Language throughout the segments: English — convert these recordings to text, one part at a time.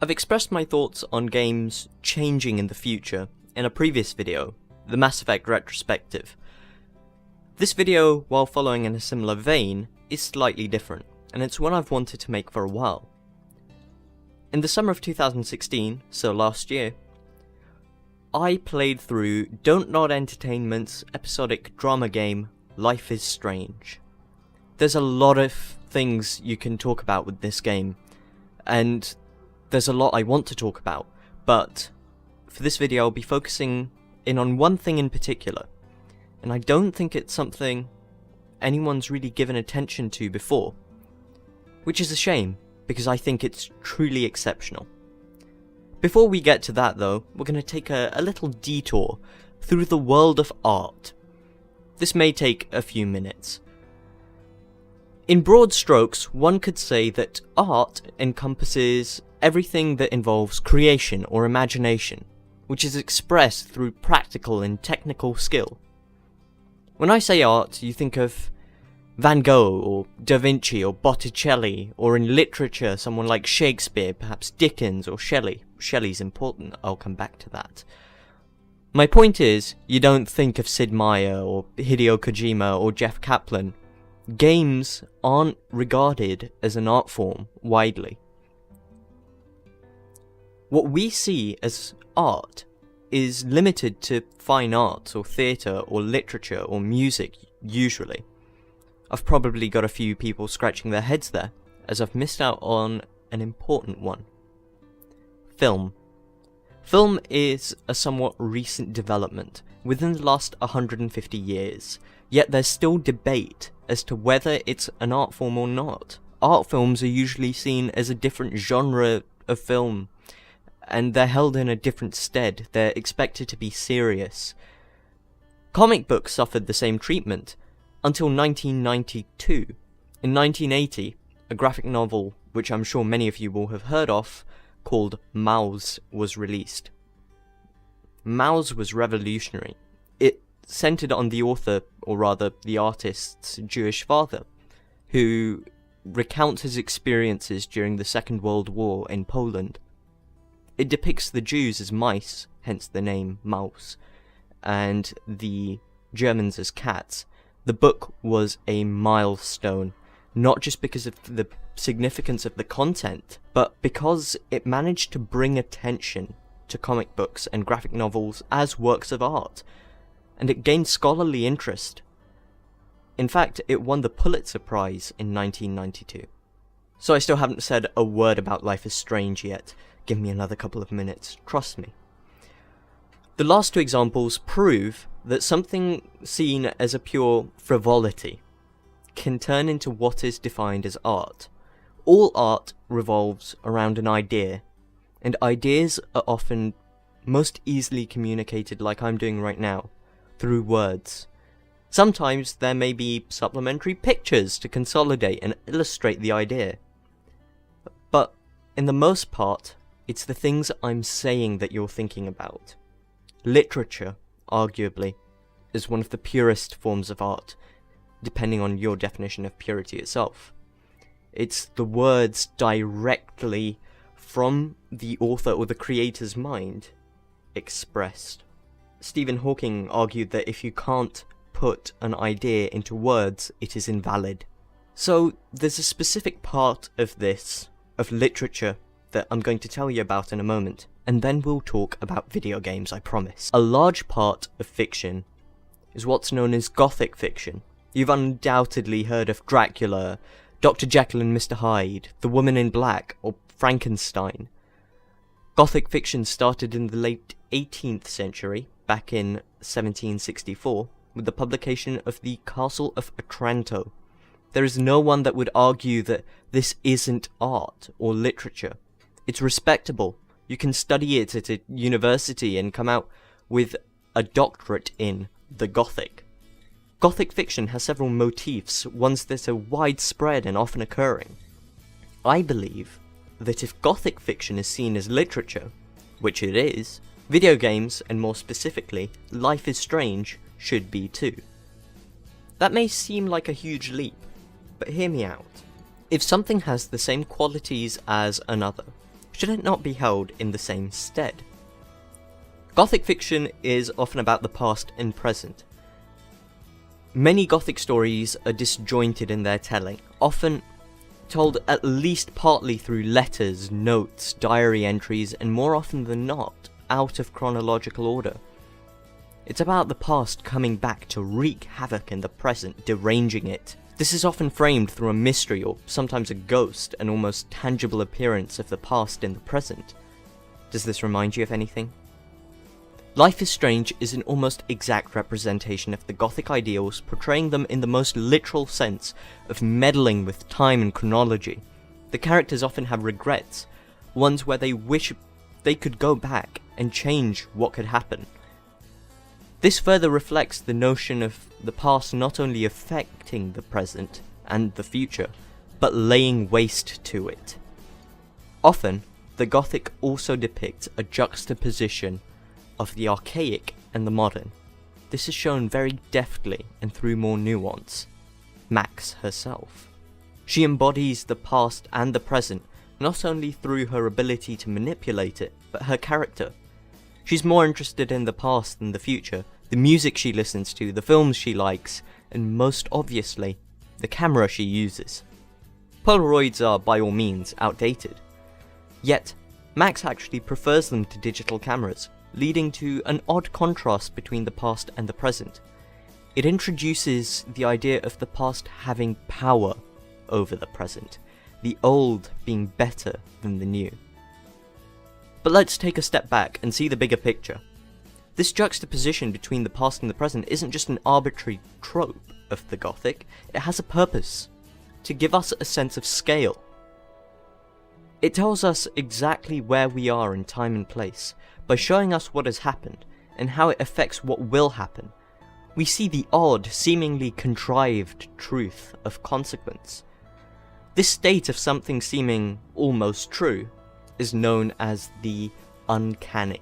I've expressed my thoughts on games changing in the future in a previous video, the Mass Effect retrospective. This video, while following in a similar vein, is slightly different, and it's one I've wanted to make for a while. In the summer of 2016, so last year, I played through DONTNOD Entertainment's episodic drama game, Life is Strange. There's a lot of things you can talk about with this game, and there's a lot I want to talk about, but for this video I'll be focusing in on one thing in particular, and I don't think it's something anyone's really given attention to before, which is a shame, because I think it's truly exceptional. Before we get to that though, we're going to take a little detour through the world of art. This may take a few minutes. In broad strokes, one could say that art encompasses everything that involves creation or imagination, which is expressed through practical and technical skill. When I say art, you think of Van Gogh, or Da Vinci, or Botticelli, or in literature, someone like Shakespeare, perhaps Dickens, or Shelley. Shelley's important, I'll come back to that. My point is, you don't think of Sid Meier, or Hideo Kojima, or Jeff Kaplan. Games aren't regarded as an art form widely. What we see as art is limited to fine arts, or theatre, or literature, or music, usually. I've probably got a few people scratching their heads there, as I've missed out on an important one. Film. Film is a somewhat recent development, within the last 150 years, yet there's still debate as to whether it's an art form or not. Art films are usually seen as a different genre of film, and they're held in a different stead. They're expected to be serious. Comic books suffered the same treatment, until 1992. In 1980, a graphic novel, which I'm sure many of you will have heard of, called Mouse was released. Mouse was revolutionary. It centered on the author, or rather the artist's Jewish father, who recounts his experiences during the Second World War in Poland. It depicts the Jews as mice, hence the name Maus, and the Germans as cats. The book was a milestone, not just because of the significance of the content, but because it managed to bring attention to comic books and graphic novels as works of art, and it gained scholarly interest. In fact, it won the Pulitzer Prize in 1992. So I still haven't said a word about Life is Strange yet. Give me another couple of minutes, trust me. The last two examples prove that something seen as a pure frivolity can turn into what is defined as art. All art revolves around an idea, and ideas are often most easily communicated, like I'm doing right now, through words. Sometimes there may be supplementary pictures to consolidate and illustrate the idea. But in the most part, it's the things I'm saying that you're thinking about. Literature, arguably, is one of the purest forms of art, depending on your definition of purity itself. It's the words directly from the author or the creator's mind expressed. Stephen Hawking argued that if you can't put an idea into words, it is invalid. So there's a specific part of this, of literature, that I'm going to tell you about in a moment, and then we'll talk about video games, I promise. A large part of fiction is what's known as Gothic fiction. You've undoubtedly heard of Dracula, Dr. Jekyll and Mr. Hyde, The Woman in Black, or Frankenstein. Gothic fiction started in the late 18th century, back in 1764, with the publication of the Castle of Otranto. There is no one that would argue that this isn't art or literature. It's respectable. You can study it at a university and come out with a doctorate in the Gothic. Gothic fiction has several motifs, ones that are widespread and often occurring. I believe that if Gothic fiction is seen as literature, which it is, video games, and more specifically, Life is Strange, should be too. That may seem like a huge leap, but hear me out. If something has the same qualities as another, should it not be held in the same stead? Gothic fiction is often about the past and present. Many Gothic stories are disjointed in their telling, often told at least partly through letters, notes, diary entries, and more often than not, out of chronological order. It's about the past coming back to wreak havoc in the present, deranging it. This is often framed through a mystery or sometimes a ghost, an almost tangible appearance of the past in the present. Does this remind you of anything? Life is Strange is an almost exact representation of the Gothic ideals, portraying them in the most literal sense of meddling with time and chronology. The characters often have regrets, ones where they wish they could go back and change what could happen. This further reflects the notion of the past not only affecting the present and the future, but laying waste to it. Often, the Gothic also depicts a juxtaposition of the archaic and the modern. This is shown very deftly and through more nuance. Max herself. She embodies the past and the present, not only through her ability to manipulate it, but her character. She's more interested in the past than the future, the music she listens to, the films she likes, and most obviously, the camera she uses. Polaroids are by all means outdated. Yet, Max actually prefers them to digital cameras, leading to an odd contrast between the past and the present. It introduces the idea of the past having power over the present, the old being better than the new. But let's take a step back and see the bigger picture. This juxtaposition between the past and the present isn't just an arbitrary trope of the Gothic, it has a purpose, to give us a sense of scale. It tells us exactly where we are in time and place, by showing us what has happened, and how it affects what will happen. We see the odd, seemingly contrived truth of consequence. This state of something seeming almost true is known as the uncanny.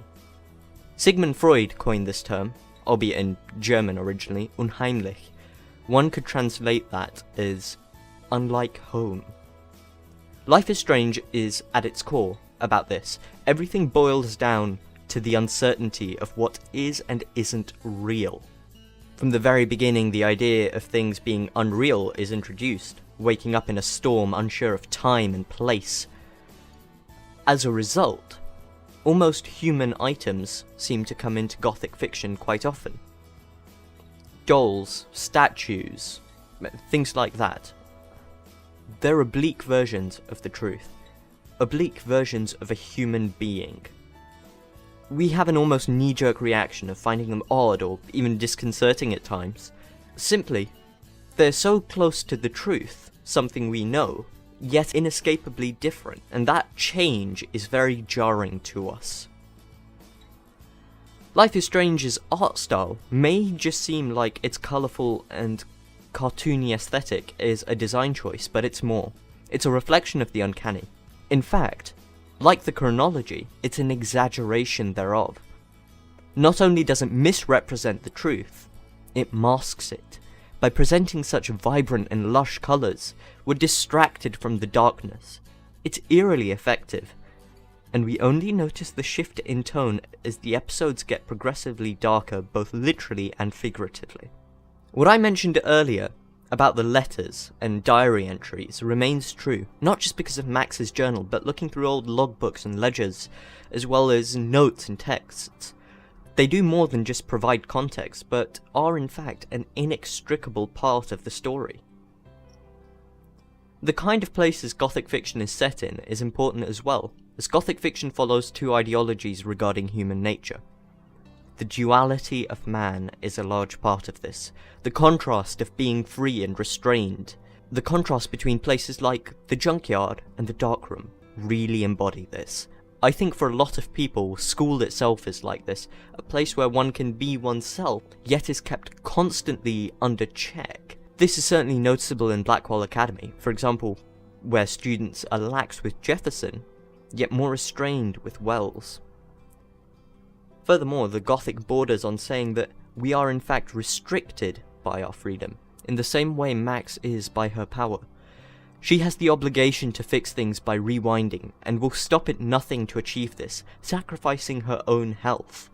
Sigmund Freud coined this term, albeit in German originally, unheimlich. One could translate that as unlike home. Life is Strange is, at its core, about this. Everything boils down to the uncertainty of what is and isn't real. From the very beginning, the idea of things being unreal is introduced, waking up in a storm unsure of time and place. As a result, almost human items seem to come into Gothic fiction quite often. Dolls, statues, things like that. They're oblique versions of the truth, oblique versions of a human being. We have an almost knee-jerk reaction of finding them odd or even disconcerting at times. Simply, they're so close to the truth, something we know, yet inescapably different, and that change is very jarring to us. Life is Strange's art style may just seem like its colourful and cartoony aesthetic is a design choice, but it's more. It's a reflection of the uncanny. In fact, like the chronology, it's an exaggeration thereof. Not only does it misrepresent the truth, it masks it. By presenting such vibrant and lush colours, we're distracted from the darkness. It's eerily effective, and we only notice the shift in tone as the episodes get progressively darker both literally and figuratively. What I mentioned earlier about the letters and diary entries remains true, not just because of Max's journal, but looking through old logbooks and ledgers, as well as notes and texts. They do more than just provide context, but are in fact an inextricable part of the story. The kind of places Gothic fiction is set in is important as well, as Gothic fiction follows two ideologies regarding human nature. The duality of man is a large part of this, the contrast of being free and restrained. The contrast between places like the junkyard and the darkroom really embody this. I think for a lot of people, school itself is like this, a place where one can be oneself, yet is kept constantly under check. This is certainly noticeable in Blackwell Academy, for example, where students are lax with Jefferson, yet more restrained with Wells. Furthermore, the Gothic borders on saying that we are in fact restricted by our freedom, in the same way Max is by her power. She has the obligation to fix things by rewinding, and will stop at nothing to achieve this, sacrificing her own health.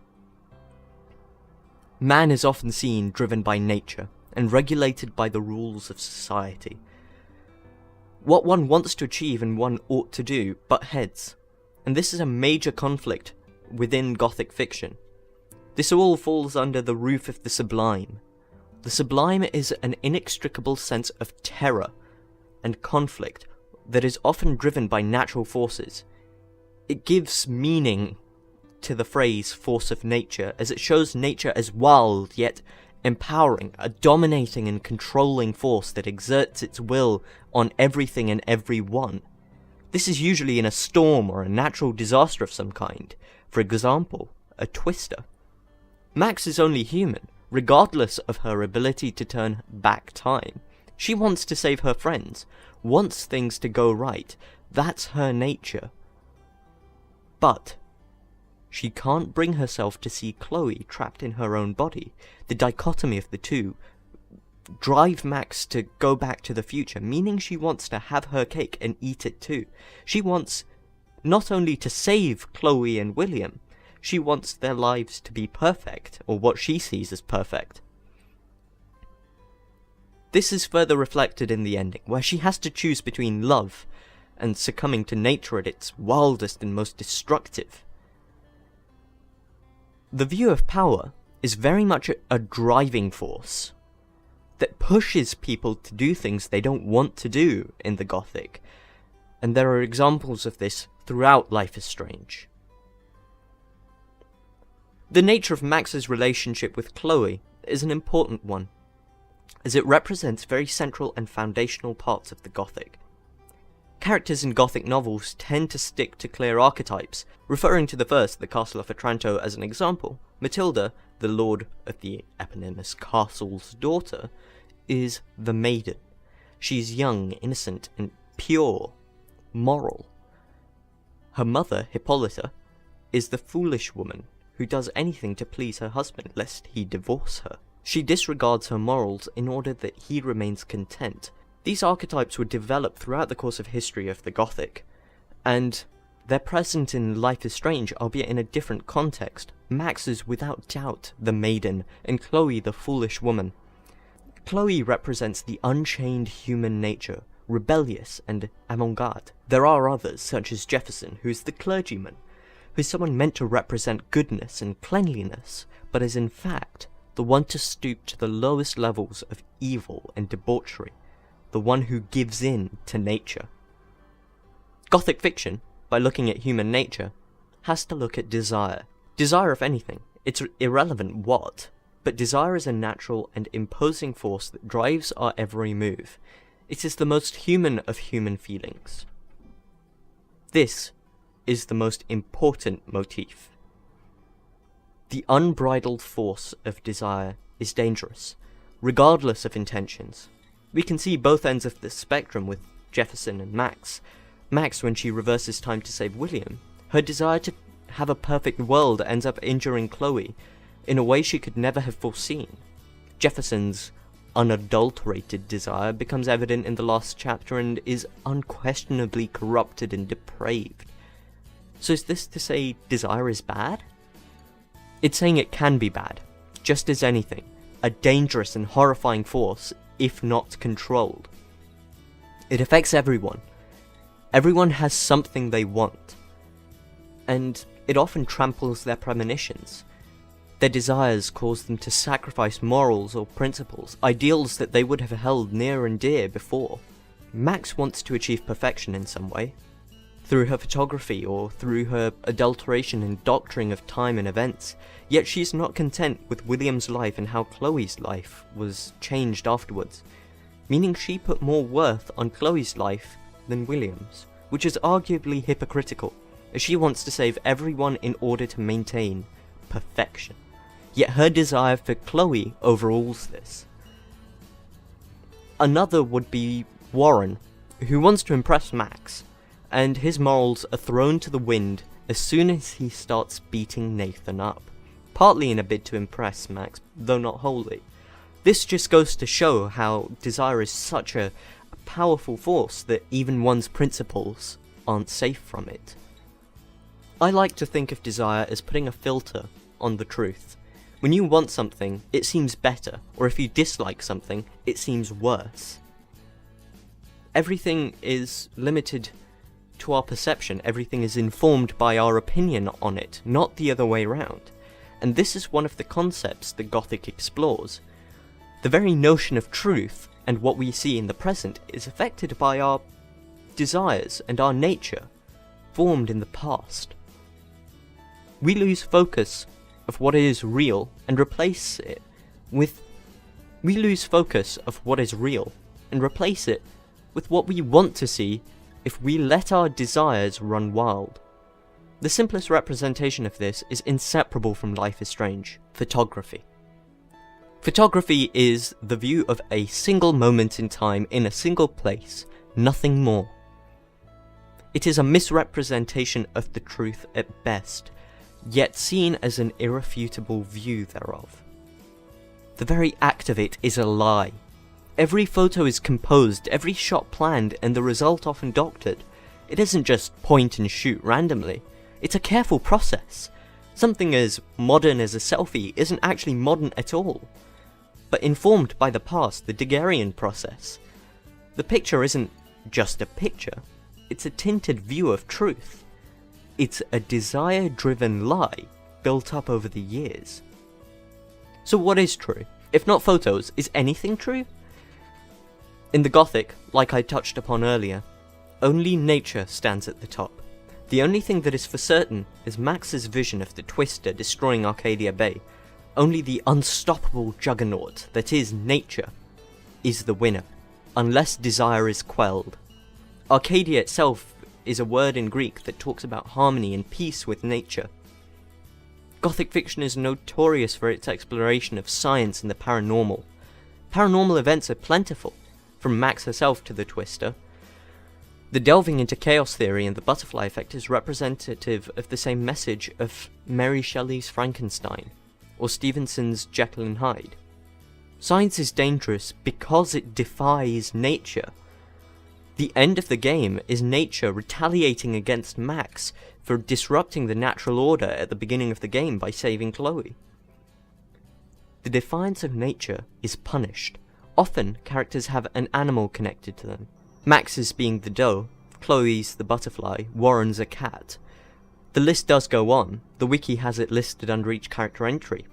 Man is often seen driven by nature, and regulated by the rules of society. What one wants to achieve and one ought to do butt heads, and this is a major conflict within Gothic fiction. This all falls under the roof of the sublime. The sublime is an inextricable sense of terror and conflict that is often driven by natural forces. It gives meaning to the phrase force of nature, as it shows nature as wild yet empowering, a dominating and controlling force that exerts its will on everything and everyone. This is usually in a storm or a natural disaster of some kind, for example, a twister. Max is only human, regardless of her ability to turn back time. She wants to save her friends, wants things to go right, that's her nature. But she can't bring herself to see Chloe trapped in her own body. The dichotomy of the two drive Max to go back to the future, meaning she wants to have her cake and eat it too. She wants not only to save Chloe and William, she wants their lives to be perfect, or what she sees as perfect. This is further reflected in the ending, where she has to choose between love and succumbing to nature at its wildest and most destructive. The view of power is very much a driving force that pushes people to do things they don't want to do in the Gothic, and there are examples of this throughout Life is Strange. The nature of Max's relationship with Chloe is an important one, as it represents very central and foundational parts of the Gothic. Characters in Gothic novels tend to stick to clear archetypes, referring to the first, the Castle of Otranto, as an example. Matilda, the lord of the eponymous castle's daughter, is the maiden. She is young, innocent, and pure, moral. Her mother, Hippolyta, is the foolish woman who does anything to please her husband lest he divorce her. She disregards her morals in order that he remains content. These archetypes were developed throughout the course of history of the Gothic, and they're present in Life is Strange, albeit in a different context. Max is without doubt the maiden, and Chloe the foolish woman. Chloe represents the unchained human nature, rebellious and avant-garde. There are others, such as Jefferson, who is the clergyman, who is someone meant to represent goodness and cleanliness, but is in fact the one to stoop to the lowest levels of evil and debauchery, the one who gives in to nature. Gothic fiction, by looking at human nature, has to look at desire. Desire of anything, it's irrelevant what, but desire is a natural and imposing force that drives our every move. It is the most human of human feelings. This is the most important motif. The unbridled force of desire is dangerous, regardless of intentions. We can see both ends of the spectrum with Jefferson and Max. Max, when she reverses time to save William, her desire to have a perfect world ends up injuring Chloe in a way she could never have foreseen. Jefferson's unadulterated desire becomes evident in the last chapter and is unquestionably corrupted and depraved. So is this to say desire is bad? It's saying it can be bad, just as anything, a dangerous and horrifying force if not controlled. It affects everyone. Everyone has something they want, and it often tramples their premonitions. Their desires cause them to sacrifice morals or principles, ideals that they would have held near and dear before. Max wants to achieve perfection in some way, through her photography or through her adulteration and doctoring of time and events, yet she's not content with William's life and how Chloe's life was changed afterwards, meaning she put more worth on Chloe's life than William's, which is arguably hypocritical, as she wants to save everyone in order to maintain perfection. Yet her desire for Chloe overrules this. Another would be Warren, who wants to impress Max, and his morals are thrown to the wind as soon as he starts beating Nathan up, partly in a bid to impress Max, though not wholly. This just goes to show how desire is such a powerful force that even one's principles aren't safe from it. I like to think of desire as putting a filter on the truth. When you want something, it seems better, or if you dislike something, it seems worse. Everything is limited to our perception, everything is informed by our opinion on it, not the other way round. And this is one of the concepts that Gothic explores. The very notion of truth and what we see in the present is affected by our desires and our nature, formed in the past. We lose focus of what is real and replace it with what we want to see if we let our desires run wild. The simplest representation of this is inseparable from Life is Strange: photography. Photography is the view of a single moment in time in a single place, nothing more. It is a misrepresentation of the truth at best, yet seen as an irrefutable view thereof. The very act of it is a lie. Every photo is composed, every shot planned, and the result often doctored. It isn't just point and shoot randomly. It's a careful process. Something as modern as a selfie isn't actually modern at all, but informed by the past, the Daguerrean process. The picture isn't just a picture, it's a tinted view of truth. It's a desire-driven lie built up over the years. So what is true? If not photos, is anything true? In the Gothic, like I touched upon earlier, only nature stands at the top. The only thing that is for certain is Max's vision of the Twister destroying Arcadia Bay. Only the unstoppable juggernaut that is nature is the winner, unless desire is quelled. Arcadia itself is a word in Greek that talks about harmony and peace with nature. Gothic fiction is notorious for its exploration of science and the paranormal. Paranormal events are plentiful, from Max herself to the Twister. The delving into chaos theory and the butterfly effect is representative of the same message of Mary Shelley's Frankenstein, or Stevenson's Jekyll and Hyde. Science is dangerous because it defies nature. The end of the game is nature retaliating against Max for disrupting the natural order at the beginning of the game by saving Chloe. The defiance of nature is punished. Often, characters have an animal connected to them. Max's being the doe, Chloe's the butterfly, Warren's a cat. The list does go on, the wiki has it listed under each character entry.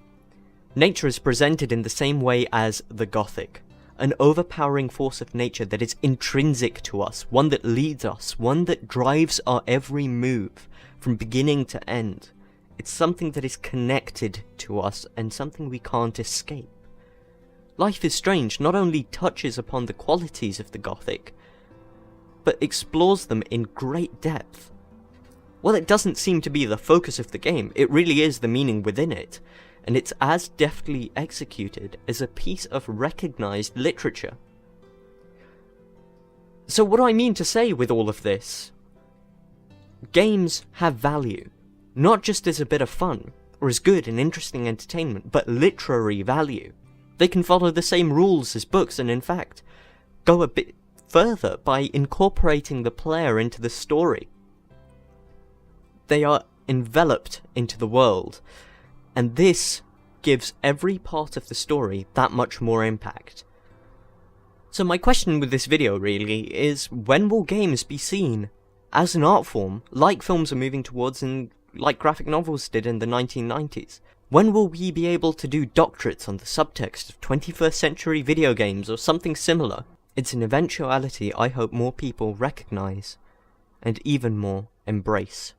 Nature is presented in the same way as the Gothic, an overpowering force of nature that is intrinsic to us, one that leads us, one that drives our every move, from beginning to end. It's something that is connected to us, and something we can't escape. Life is Strange not only touches upon the qualities of the Gothic, but explores them in great depth. While it doesn't seem to be the focus of the game, it really is the meaning within it, and it's as deftly executed as a piece of recognised literature. So what do I mean to say with all of this? Games have value, not just as a bit of fun, or as good and interesting entertainment, but literary value. They can follow the same rules as books, and in fact, go a bit further by incorporating the player into the story. They are enveloped into the world, and this gives every part of the story that much more impact. So my question with this video really is, when will games be seen as an art form, like films are moving towards and like graphic novels did in the 1990s? When will we be able to do doctorates on the subtext of 21st century video games or something similar? It's an eventuality I hope more people recognise, and even more embrace.